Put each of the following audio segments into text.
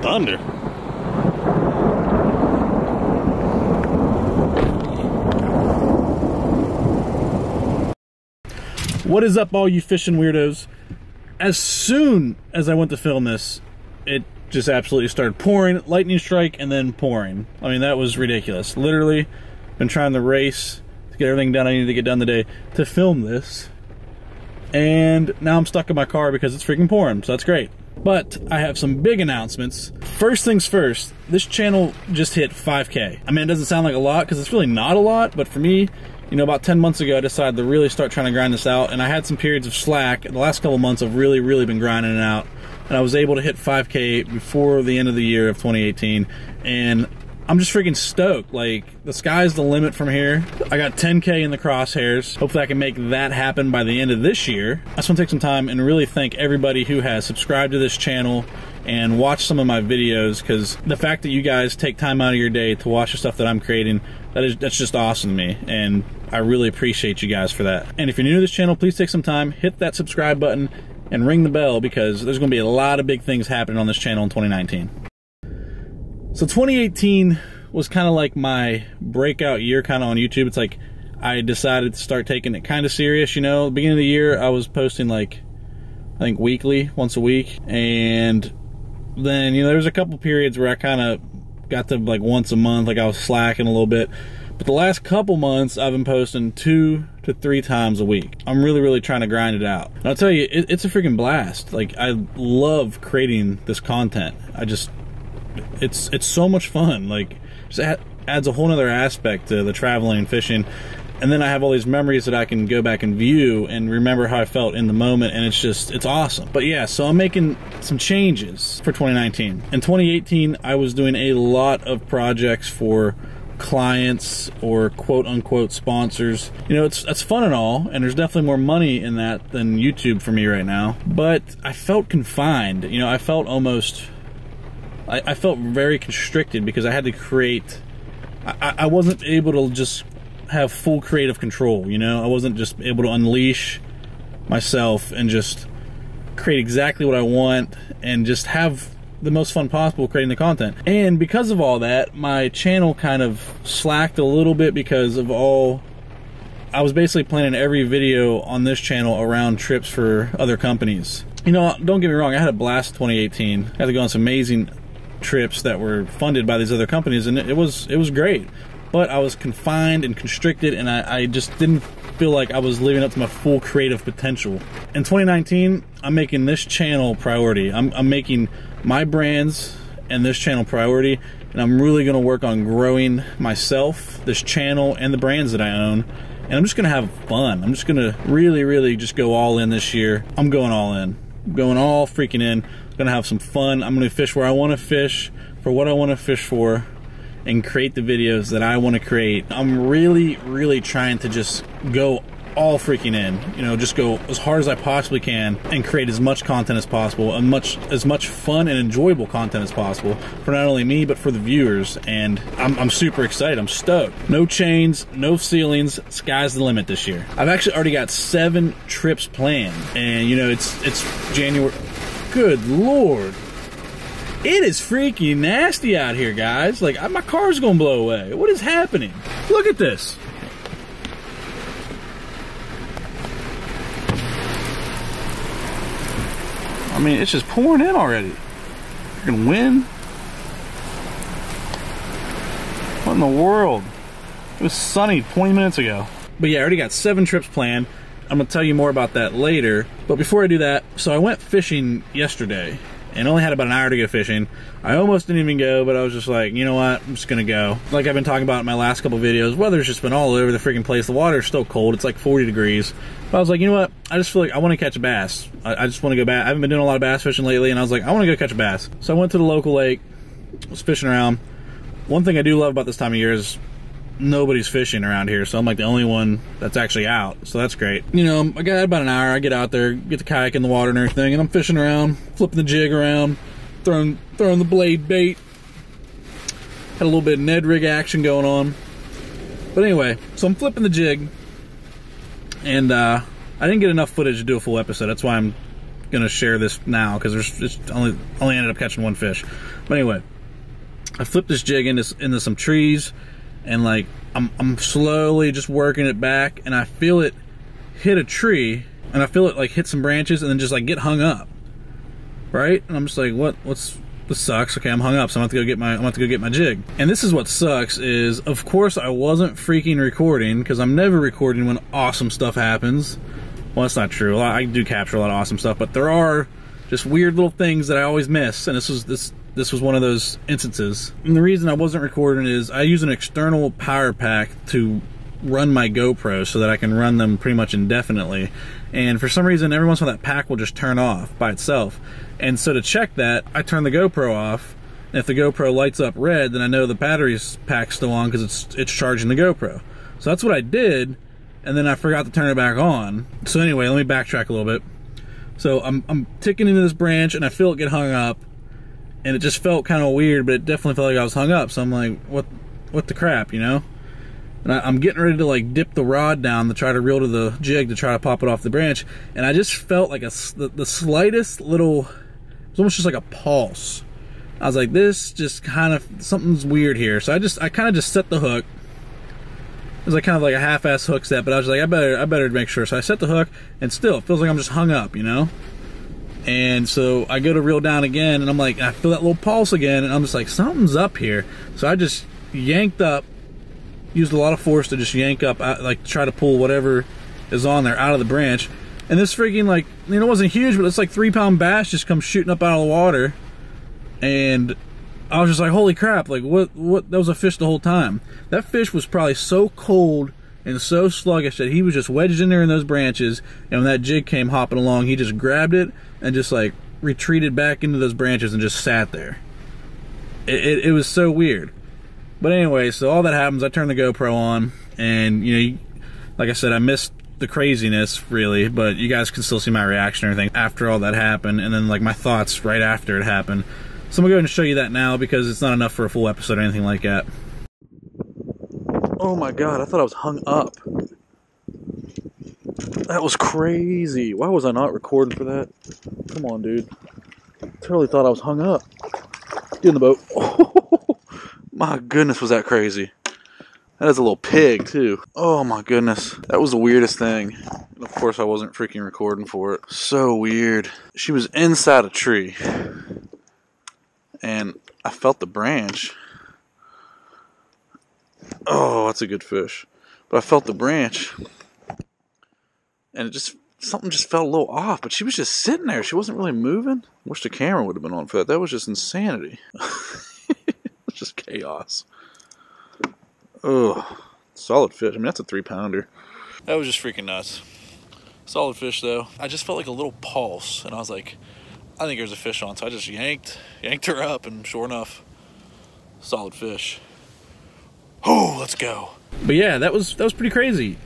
thunder. What is up, all you fishing weirdos? As soon as I went to film this, it just absolutely started pouring, lightning strike, and then pouring. I mean, that was ridiculous. Literally, been trying to race to get everything done I needed to get done today to film this. And now I'm stuck in my car because it's freaking pouring, so that's great. But I have some big announcements. First things first, this channel just hit 5K. I mean, it doesn't sound like a lot because it's really not a lot, but for me, you know, about 10 months ago, I decided to really start trying to grind this out, and I had some periods of slack. The last couple months, I've really been grinding it out, and I was able to hit 5K before the end of the year of 2018, and I'm just freaking stoked. Like, the sky's the limit from here. I got 10K in the crosshairs. Hopefully I can make that happen by the end of this year. I just want to take some time and really thank everybody who has subscribed to this channel and watched some of my videos, because the fact that you guys take time out of your day to watch the stuff that I'm creating, that's just awesome to me, and I really appreciate you guys for that. And if you're new to this channel, please take some time, hit that subscribe button, and ring the bell, because there's going to be a lot of big things happening on this channel in 2019. So 2018 was kind of like my breakout year kind of on YouTube. It's like I decided to start taking it kind of serious, you know. At the beginning of the year, I was posting like, I think weekly, once a week, and then, you know, there was a couple periods where I kind of got to like once a month, like I was slacking a little bit. But the last couple months, I've been posting 2 to 3 times a week. I'm really trying to grind it out. And I'll tell you, it's a freaking blast. Like, I love creating this content. It's so much fun. Like, just adds a whole nother aspect to the traveling and fishing. And then I have all these memories that I can go back and view and remember how I felt in the moment, and it's awesome. But yeah, so I'm making some changes for 2019. In 2018, I was doing a lot of projects for clients or quote-unquote sponsors. You know, it's fun and all, and there's definitely more money in that than YouTube for me right now. But I felt confined. You know, I felt almost... I felt very constricted because I had to create... I wasn't able to just have full creative control, you know? I wasn't just able to unleash myself and just create exactly what I want and just have the most fun possible creating the content. And because of all that, my channel kind of slacked a little bit because of all... I was basically planning every video on this channel around trips for other companies. You know, don't get me wrong, I had a blast in 2018. I had to go on some amazing trips that were funded by these other companies, and it was great. But I was confined and constricted, and I just didn't feel like I was living up to my full creative potential. In 2019, I'm making this channel priority. I'm making my brands and this channel priority, and I'm really going to work on growing myself, this channel, and the brands that I own. And I'm just going to have fun. I'm just going to really just go all in this year. I'm going all in. I'm going all freaking in. I'm going to have some fun. I'm going to fish where I want to fish, for what I want to fish for, and create the videos that I want to create. I'm really trying to just go all freaking in, you know, just go as hard as I possibly can and create as much content as possible, and as much fun and enjoyable content as possible for not only me but for the viewers. And I'm super excited. I'm stoked. No chains, no ceilings, sky's the limit this year. I've actually already got 7 trips planned, and you know, it's January. Good Lord. It is freaking nasty out here, guys. Like, my car's gonna blow away. What is happening? Look at this. I mean, it's just pouring in already. Freaking wind. What in the world? It was sunny 20 minutes ago. But yeah, I already got 7 trips planned. I'm gonna tell you more about that later. But before I do that, so I went fishing yesterday and only had about an hour to go fishing. I almost didn't even go, but I was just like, you know what, I'm just gonna go. Like I've been talking about in my last couple videos, weather's just been all over the freaking place. The water's still cold, it's like 40 degrees. But I was like, you know what, I just feel like I wanna catch a bass. I just wanna go bass. I haven't been doing a lot of bass fishing lately, and I was like, I wanna go catch a bass. So I went to the local lake, was fishing around. One thing I do love about this time of year is nobody's fishing around here, so I'm like the only one that's actually out, so that's great. You know, I got about an hour. I get out there, get the kayak in the water and everything, and I'm fishing around, flipping the jig around, throwing the blade bait. Had a little bit of Ned rig action going on. But anyway, so I'm flipping the jig, and I didn't get enough footage to do a full episode. That's why I'm gonna share this now because there's just only ended up catching one fish. But anyway, I flipped this jig into some trees, and like I'm slowly just working it back, and I feel it hit a tree, and I feel it like hit some branches, and then just like get hung up, right? And I'm just like, this sucks. Okay, I'm hung up, so I'm gonna have to go get my jig. And this is what sucks is, of course, I wasn't freaking recording because I'm never recording when awesome stuff happens. Well, that's not true. I do capture a lot of awesome stuff, but there are just weird little things that I always miss, and this was one of those instances. And the reason I wasn't recording is I use an external power pack to run my GoPro so that I can run them pretty much indefinitely. And for some reason, every once in a while that pack will just turn off by itself. And so to check that, I turn the GoPro off. And if the GoPro lights up red, then I know the battery's pack's still on because it's charging the GoPro. So that's what I did, and then I forgot to turn it back on. So anyway, let me backtrack a little bit. So I'm ticking into this branch, and I feel it get hung up, and it just felt kind of weird, but it definitely felt like I was hung up. So I'm like, what the crap, you know? And I'm getting ready to like dip the rod down to try to reel to the jig to try to pop it off the branch, and I just felt like the slightest little, it was almost just like a pulse. I was like, this just kind of, something's weird here. So I kind of just set the hook. It was like kind of like a half-ass hook set, but I was like, I better make sure. So I set the hook, and still, it feels like I'm just hung up, you know? And so I go to reel down again, and I'm like, I feel that little pulse again, and I'm just like, something's up here. So I just yanked up, used a lot of force to just yank up, like try to pull whatever is on there out of the branch. And this freaking, like, you know, it wasn't huge, but it's like 3-pound bass just comes shooting up out of the water. And I was just like, holy crap, like what, that was a fish the whole time. That fish was probably so cold and so sluggish that he was just wedged in there in those branches, and when that jig came hopping along, he just grabbed it and just like retreated back into those branches and just sat there. It was so weird. But anyway, so all that happens, I turn the GoPro on, and you know, like I said, I missed the craziness really, but you guys can still see my reaction and everything after all that happened, and then like my thoughts right after it happened. So I'm gonna go ahead and show you that now because it's not enough for a full episode or anything like that. Oh my god, I thought I was hung up. That was crazy. Why was I not recording for that? Come on, dude. I totally thought I was hung up. Get in the boat. Oh, my goodness, was that crazy. That is a little pig, too. Oh my goodness. That was the weirdest thing. And of course, I wasn't freaking recording for it. So weird. She was inside a tree. And I felt the branch. Oh, that's a good fish. But I felt the branch. And it just, something just felt a little off. But she was just sitting there. She wasn't really moving. I wish the camera would have been on for that. That was just insanity. It was just chaos. Oh, solid fish. I mean, that's a 3-pounder. That was just freaking nuts. Solid fish, though. I just felt like a little pulse. And I was like, I think there's a fish on. So I just yanked her up. And sure enough, solid fish. Oh, let's go. But yeah, that was pretty crazy.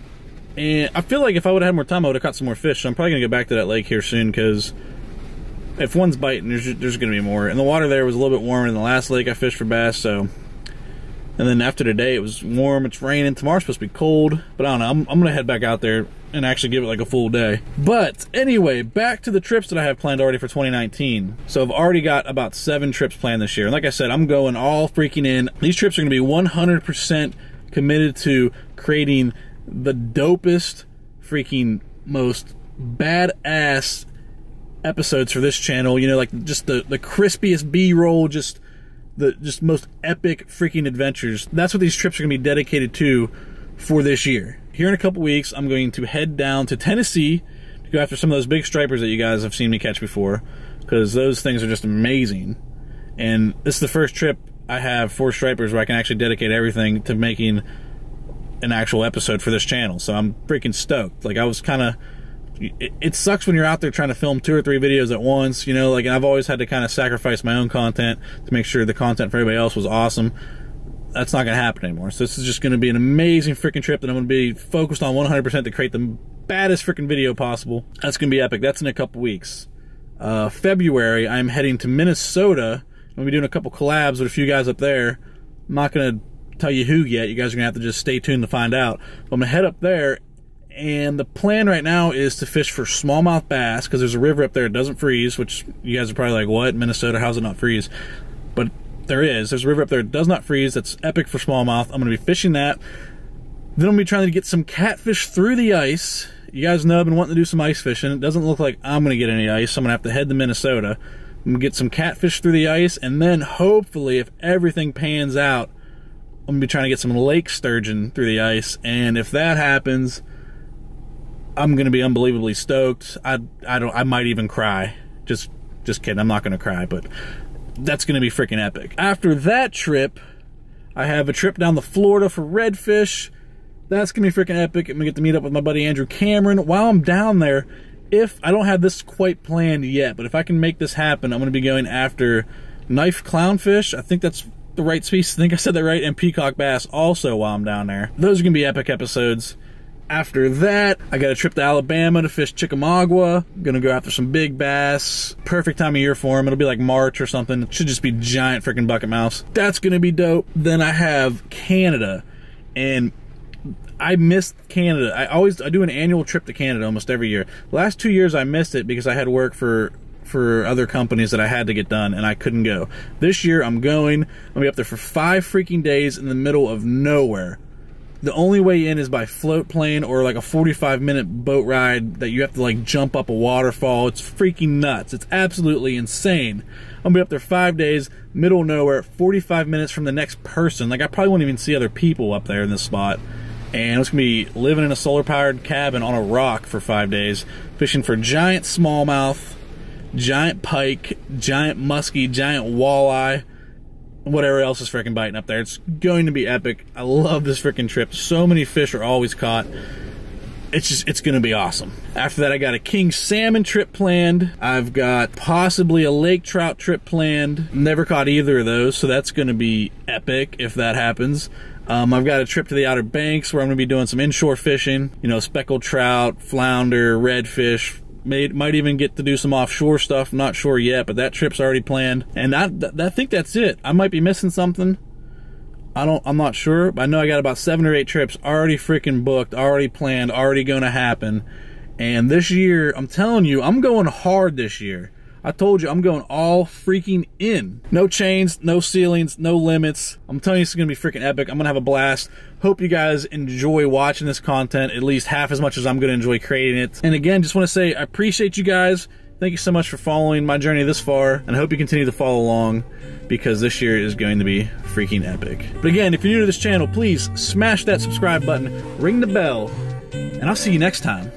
And I feel like if I would have had more time, I would have caught some more fish. So I'm probably going to get back to that lake here soon, because if one's biting, there's going to be more. And the water there was a little bit warmer than the last lake I fished for bass, so. And then after today, it was warm, it's raining. Tomorrow's supposed to be cold, but I don't know. I'm going to head back out there and actually give it like a full day. But anyway, back to the trips that I have planned already for 2019. So I've already got about 7 trips planned this year. And like I said, I'm going all freaking in. These trips are going to be 100% committed to creating the dopest, freaking most badass episodes for this channel. You know, like just the crispiest B-roll, just most epic freaking adventures. That's what these trips are going to be dedicated to for this year. Here in a couple weeks, I'm going to head down to Tennessee to go after some of those big stripers that you guys have seen me catch before, because those things are just amazing. And this is the first trip I have for stripers where I can actually dedicate everything to making an actual episode for this channel. So I'm freaking stoked. Like, I was kind of, it sucks when you're out there trying to film 2 or 3 videos at once, you know, like, and I've always had to kind of sacrifice my own content to make sure the content for everybody else was awesome. That's not going to happen anymore. So this is just going to be an amazing freaking trip that I'm going to be focused on 100% to create the baddest freaking video possible. That's going to be epic. That's in a couple weeks. February, I'm heading to Minnesota. I'm going to be doing a couple collabs with a few guys up there. I'm not going to tell you who yet. You guys are going to have to just stay tuned to find out. But I'm going to head up there, And the plan right now is to fish for smallmouth bass, because there's a river up there that doesn't freeze, which you guys are probably like, what? Minnesota, how's it not freeze? But there is. There's a river up there that does not freeze. That's epic for smallmouth. I'm going to be fishing that. Then I'm going to be trying to get some catfish through the ice. You guys know I've been wanting to do some ice fishing. It doesn't look like I'm going to get any ice, so I'm going to have to head to Minnesota. I'm going to get some catfish through the ice, and then hopefully, if everything pans out, I'm going to be trying to get some lake sturgeon through the ice. And if that happens, I'm gonna be unbelievably stoked. I might even cry. Just kidding. I'm not gonna cry, but that's gonna be freaking epic. After that trip, I have a trip down to Florida for redfish. That's gonna be freaking epic. I'm gonna get to meet up with my buddy Andrew Cameron. While I'm down there, if I don't have this quite planned yet, but if I can make this happen, I'm gonna be going after knife clownfish. I think that's the right species. I think I said that right. And peacock bass also while I'm down there. Those are gonna be epic episodes. After that, I got a trip to Alabama to fish Chickamauga. Gonna go after some big bass. Perfect time of year for them. It'll be like March or something. It should just be giant freaking bucket mouths. That's gonna be dope. Then I have Canada, and I missed Canada. I do an annual trip to Canada almost every year. The last 2 years I missed it because I had work for other companies that I had to get done, and I couldn't go. This year I'm going. I'm gonna be up there for 5 freaking days in the middle of nowhere. The only way in is by float plane or like a 45-minute boat ride that you have to like jump up a waterfall. It's freaking nuts. It's absolutely insane. I'm gonna be up there 5 days, middle of nowhere, 45 minutes from the next person. Like I probably won't even see other people up there in this spot. And it's gonna be living in a solar-powered cabin on a rock for 5 days, fishing for giant smallmouth, giant pike, giant muskie, giant walleye, whatever else is freaking biting up there. It's going to be epic. I love this freaking trip. So many fish are always caught. It's going to be awesome. After that, I got a king salmon trip planned. I've got possibly a lake trout trip planned. Never caught either of those, so that's going to be epic if that happens. I've got a trip to the Outer Banks where I'm going to be doing some inshore fishing. You know, speckled trout, flounder, redfish. Might even get to do some offshore stuff. I'm not sure yet, but that trip's already planned. And I think that's it. I might be missing something. I'm not sure, but I know I got about 7 or 8 trips already freaking booked, already planned, already going to happen. And this year, I'm telling you, I'm going hard this year. I told you, I'm going all freaking in. No chains, no ceilings, no limits. I'm telling you, it's going to be freaking epic. I'm going to have a blast. Hope you guys enjoy watching this content at least half as much as I'm going to enjoy creating it. And again, just want to say I appreciate you guys. Thank you so much for following my journey this far, and I hope you continue to follow along because this year is going to be freaking epic. But again, if you're new to this channel, please smash that subscribe button, ring the bell, and I'll see you next time.